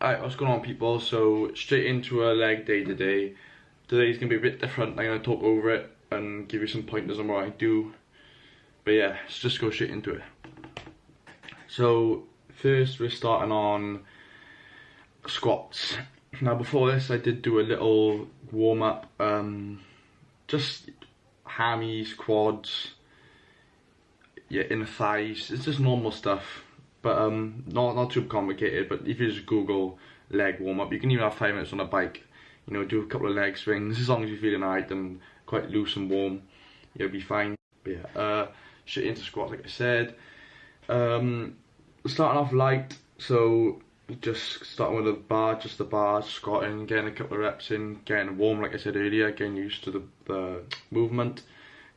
Alright, what's going on, people? So straight into a leg day today. Today's gonna be a bit different. I'm gonna talk over it and give you some pointers on what I do. But yeah, let's just go straight into it. So first we're starting on squats. Now before this I did do a little warm up, just hammies, quads, yeah, inner thighs. It's just normal stuff. But not too complicated. But if you just Google leg warm up, you can even have 5 minutes on a bike. You know, do a couple of leg swings. As long as you're feeling alright and quite loose and warm, you'll be fine. But yeah, straight into squats, like I said. Starting off light, so just starting with a bar, just the bars, squatting, getting a couple of reps in, getting warm, like I said earlier, getting used to the movement.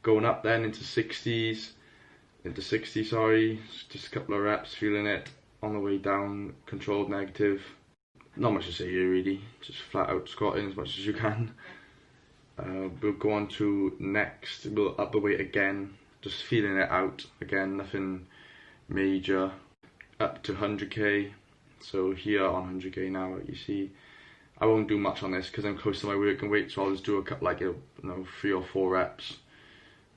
Going up then into 60s. Into 60, sorry, just a couple of reps, feeling it. On the way down, controlled negative. Not much to say here really, just flat out squatting as much as you can. We'll go on to next, we'll up the weight again, just feeling it out again, nothing major. Up to 100k, so here on 100k now, you see, I won't do much on this because I'm close to my working weight, so I'll just do a couple, like, 3 or 4 reps,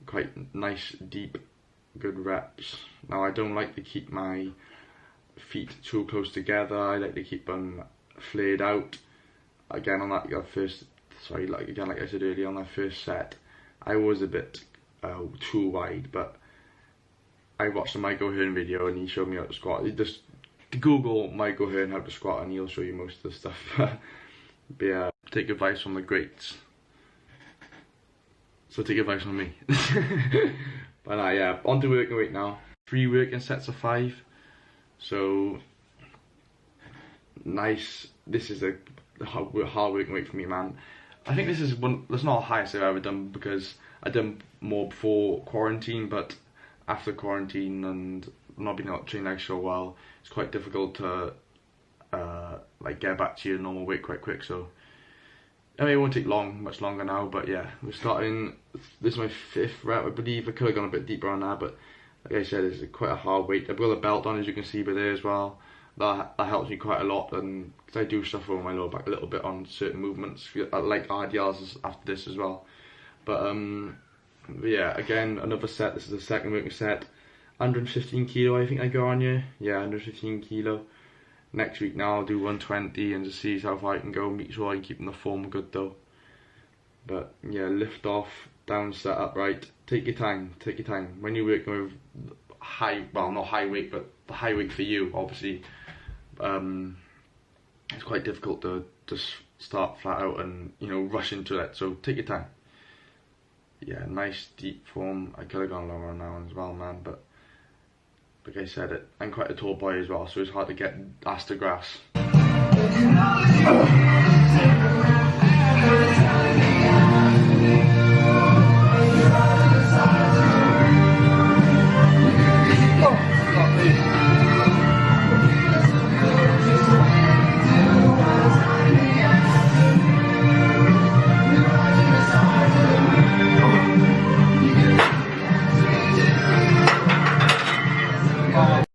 quite nice, deep, good reps. Now I don't like to keep my feet too close together. I like to keep them flared out. Again on that like I said earlier, on that first set I was a bit too wide, but I watched a Michael Hearn video and he showed me how to squat. You just Google Michael Hearn how to squat and he'll show you most of the stuff. But yeah, take advice from the greats, so take advice from me. But yeah, on to working weight now. 3 working sets of 5. So nice. This is a hard working weight for me, man. I think this is that's not the highest I've ever done because I done more before quarantine, but after quarantine and not being able to train legs so well, it's quite difficult to like get back to your normal weight quite quick. So I mean, it won't take much longer now, but yeah, we're starting. This is my 5th rep, I believe. I could have gone a bit deeper on that, but like I said, it's quite a hard weight. I've got a belt on, as you can see by there as well. That helps me quite a lot, and because I do suffer with my lower back a little bit on certain movements, like RDLs after this as well. But yeah, again, another set. This is the second working set. 115 kilo, I think I go on here. Yeah, 115 kilo. Next week now I'll do 120 and just see how far I can go. Make sure I'm keeping the form good though. But yeah, lift off, down, set up, right. Take your time, take your time. When you're working with high, well, not high weight, but the high weight for you, obviously, it's quite difficult to just start flat out and, you know, rush into it. So take your time. Yeah, nice deep form. I could have gone lower on that one as well, man, but like I said, I'm quite a tall boy as well, so it's hard to get ass to grass.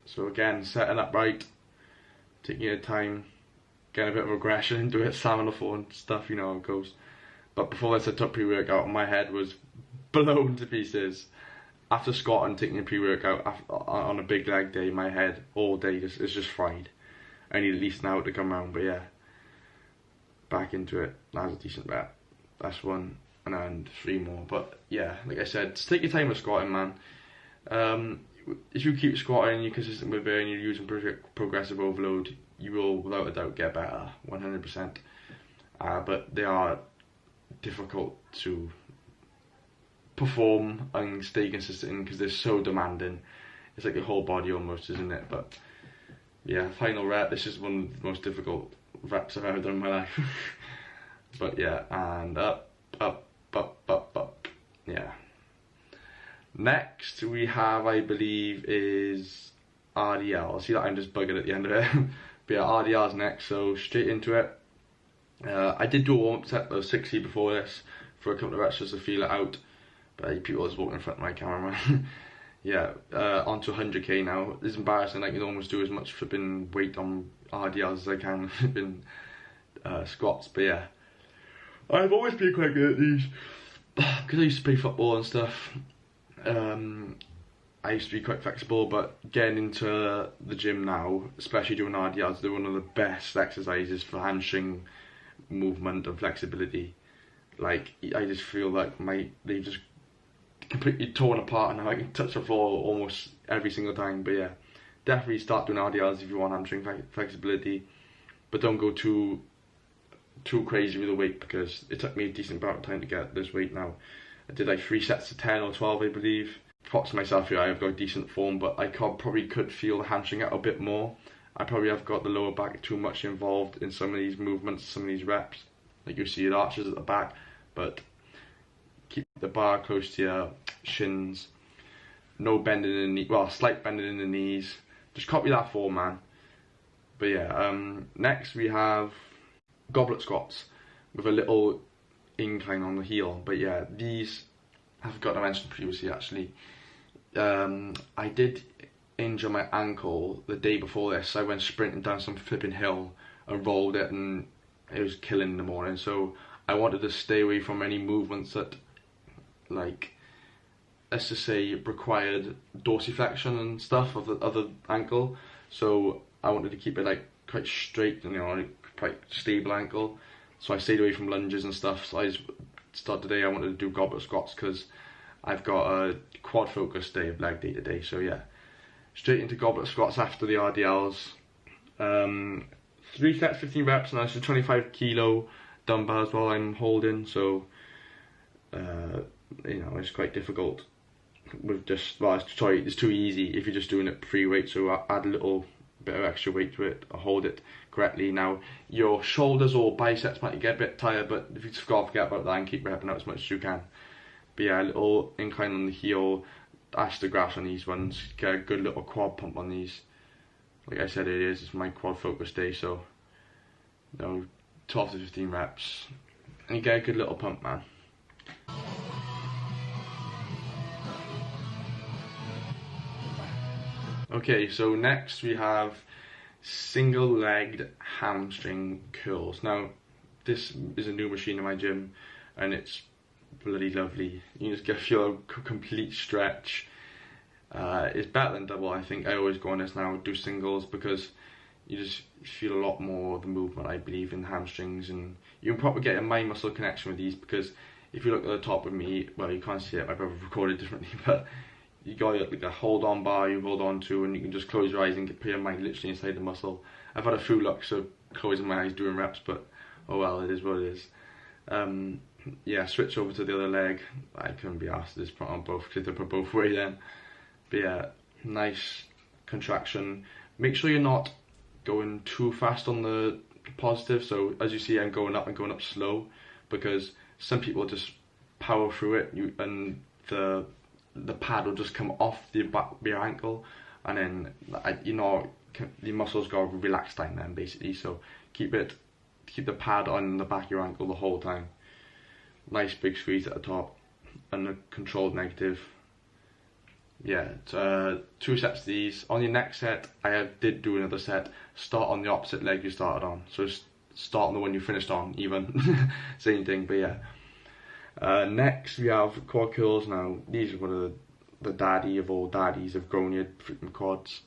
So again, setting up right, taking your time, getting a bit of aggression into it, slamming the floor and stuff, you know how it goes. But before this I took pre-workout and my head was blown to pieces. After squatting, taking a pre-workout on a big leg day, my head all day is just fried. I need at least an hour to come around, but yeah. Back into it, that was a decent rep. That's 1, and then 3 more. But yeah, like I said, just take your time with squatting, man. If you keep squatting, you're consistent with it and you're using progressive overload, you will without a doubt get better, 100%. But they are difficult to perform and stay consistent in because they're so demanding. It's like your whole body almost, isn't it? But yeah, final rep, this is one of the most difficult reps I've ever done in my life. But yeah, and up, up, up, up, up, yeah. Next we have, I believe, is RDL. See that I'm just bugging at the end of it. But yeah, RDL's next, so straight into it. I did do a warm-up set of 60 before this for a couple of reps just to feel it out. But people just walking in front of my camera, man. Yeah, onto 100k now. It's embarrassing, like you almost do as much flipping weight on RDLs as I can in squats. But yeah, I've always been quite good at these because I used to play football and stuff. I used to be quite flexible, but getting into the gym now, especially doing RDLs, they're one of the best exercises for hamstring movement and flexibility. Like, I just feel like they've just completely torn apart, and now I can touch the floor almost every single time. But yeah, definitely start doing RDLs if you want hamstring flexibility, but don't go too crazy with the weight, because it took me a decent amount of time to get this weight now. I did like 3 sets of 10 or 12, I believe. Props to myself here, I've got decent form, but I probably could feel the hamstring out a bit more. I probably have got the lower back too much involved in some of these movements, some of these reps. Like you see it arches at the back, but keep the bar close to your shins. No bending in the knee, well, slight bending in the knees. Just copy that form, man. But yeah, next we have goblet squats with a little incline on the heel. But yeah, these I've got to mention previously actually. I did injure my ankle the day before this. I went sprinting down some flipping hill and rolled it, and it was killing in the morning. So I wanted to stay away from any movements that, like, let's just say, required dorsiflexion and stuff of the other ankle. So I wanted to keep it like quite straight and, you know, like, quite stable ankle. So I stayed away from lunges and stuff. So I just started today. I wanted to do goblet squats because I've got a quad focused day of leg day today. So yeah, straight into goblet squats after the RDLs. 3 sets, 15 reps, and that's a 25 kilo dumbbell as well I'm holding. So you know, it's quite difficult with just, well, sorry, it's too easy if you're just doing it free weight. So I add a little bit of extra weight to it, hold it correctly. Now your shoulders or biceps might get a bit tired, but if you just forget about that and keep repping out as much as you can. But yeah, a little incline on the heel, dash the grass on these ones, get a good little quad pump on these. Like I said, it's my quad focus day, so you know, 12 to 15 reps, and you get a good little pump, man. Okay, so next we have single-legged hamstring curls. Now, this is a new machine in my gym, and it's bloody lovely. You just feel a complete stretch. It's better than double, I think. I always go on this now, do singles, because you just feel a lot more of the movement, I believe, in the hamstrings, and you can probably get a mind muscle connection with these, because if you look at the top of me, well, you can't see it, my brother recorded differently, but you got like a hold on bar you hold on to, and you can just close your eyes and put your mind literally inside the muscle. I've had a few looks of closing my eyes doing reps, but oh well, it is what it is. Yeah, switch over to the other leg. I couldn't be asked to just put on both, because they put both away then. But yeah, nice contraction. Make sure you're not going too fast on the positive. So as you see, I'm going up slow, because some people just power through it, and the pad will just come off the back of your ankle, and then you know, the muscles go relaxed time then basically. So keep the pad on the back of your ankle the whole time. Nice big squeeze at the top and a controlled negative. Yeah, 2 sets of these. On your next set, I did do another set. Start on the opposite leg you started on. So start on the one you finished on, even. Same thing, but yeah. Next we have Chord Kills. Now these are one of the daddy of all daddies of growing your freaking quads.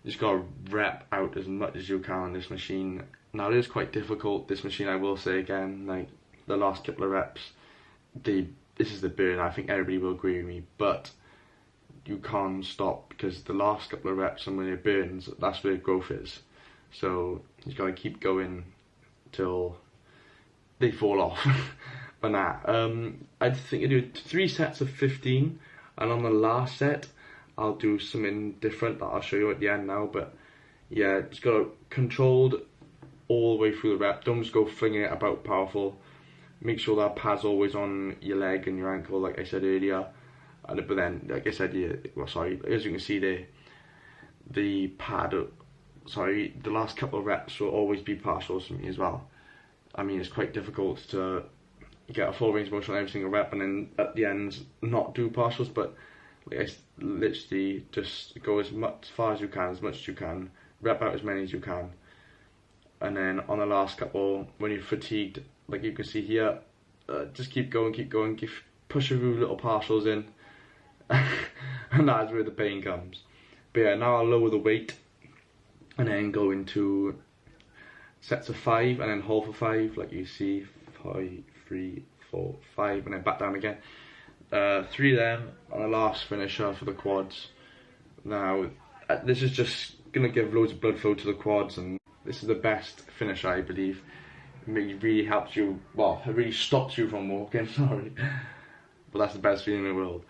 You just gotta rep out as much as you can on this machine. Now it is quite difficult, this machine, I will say again, like the last couple of reps, this is the burn, I think everybody will agree with me, but you can't stop, because the last couple of reps, and when it burns, that's where growth is. So you gotta keep going till they fall off. But nah, I think I do 3 sets of 15, and on the last set I'll do something different that I'll show you at the end now. But yeah, just gotta controlled all the way through the rep. Don't just go flinging it about powerful. Make sure that pad's always on your leg and your ankle, like I said earlier. But then, like I said, as you can see there, the pad, the last couple of reps will always be partials for me as well. I mean, it's quite difficult to get a full range of motion on every single rep, and then at the end not do partials. But like, literally just go as far as you can, as much as you can, rep out as many as you can, and then on the last couple, when you're fatigued, like you can see here, just keep going, push a few little partials in, and that's where the pain comes. But yeah, now I'll lower the weight, and then go into sets of 5, and then hold for 5, like you see, 5, 3, 4, 5, and then back down again. 3 of them, and the last finisher for the quads. Now, this is just gonna give loads of blood flow to the quads, and this is the best finisher, I believe. It really helps you, well, it really stops you from walking, sorry. But that's the best feeling in the world.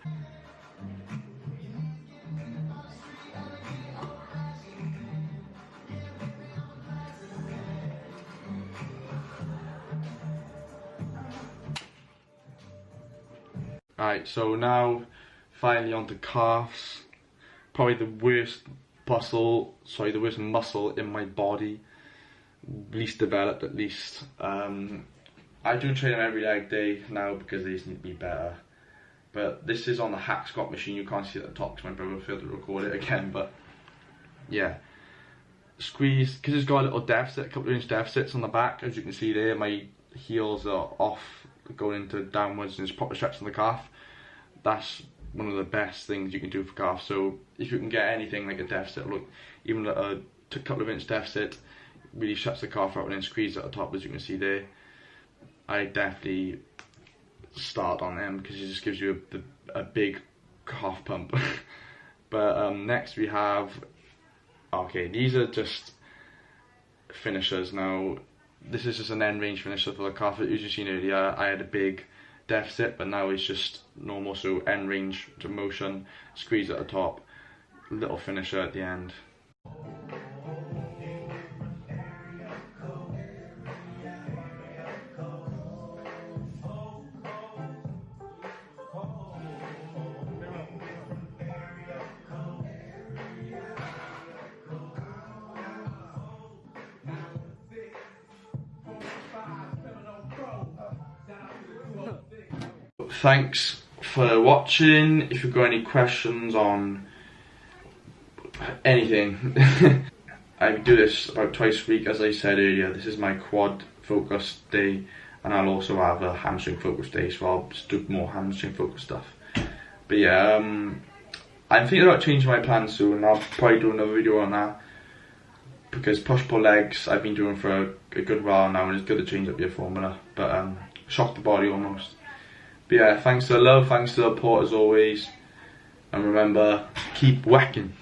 Alright, so now finally onto calves. Probably the worst muscle in my body. Least developed, at least. I do train them every leg day now because they just need to be better. But this is on the hack squat machine. You can't see it at the top because my brother failed to record it again. But yeah, squeeze, because it's got a little deficit, a couple of inch deficits on the back. As you can see there, my heels are off, going into downwards, and it's proper stretch on the calf. That's one of the best things you can do for calf. So if you can get anything like a deficit, look, even a couple of inch deficit, really shuts the calf out and then squeeze at the top, as you can see there. I definitely start on them because it just gives you a big calf pump. But next we have, okay, these are just finishers. Now this is just an end range finisher for the calf. As you've seen earlier, I had a big deficit, but now it's just normal, so end range to motion, squeeze at the top, little finisher at the end. Thanks for watching. If you've got any questions on anything, I do this about twice a week, as I said earlier. This is my quad focus day, and I'll also have a hamstring focus day, so I'll just do more hamstring focus stuff. But yeah, I'm thinking about changing my plans soon. I'll probably do another video on that, because push-pull legs I've been doing for a good while now, and it's good to change up your formula, but shock the body almost. But yeah, thanks for the love, thanks for the support as always, and remember, keep whacking.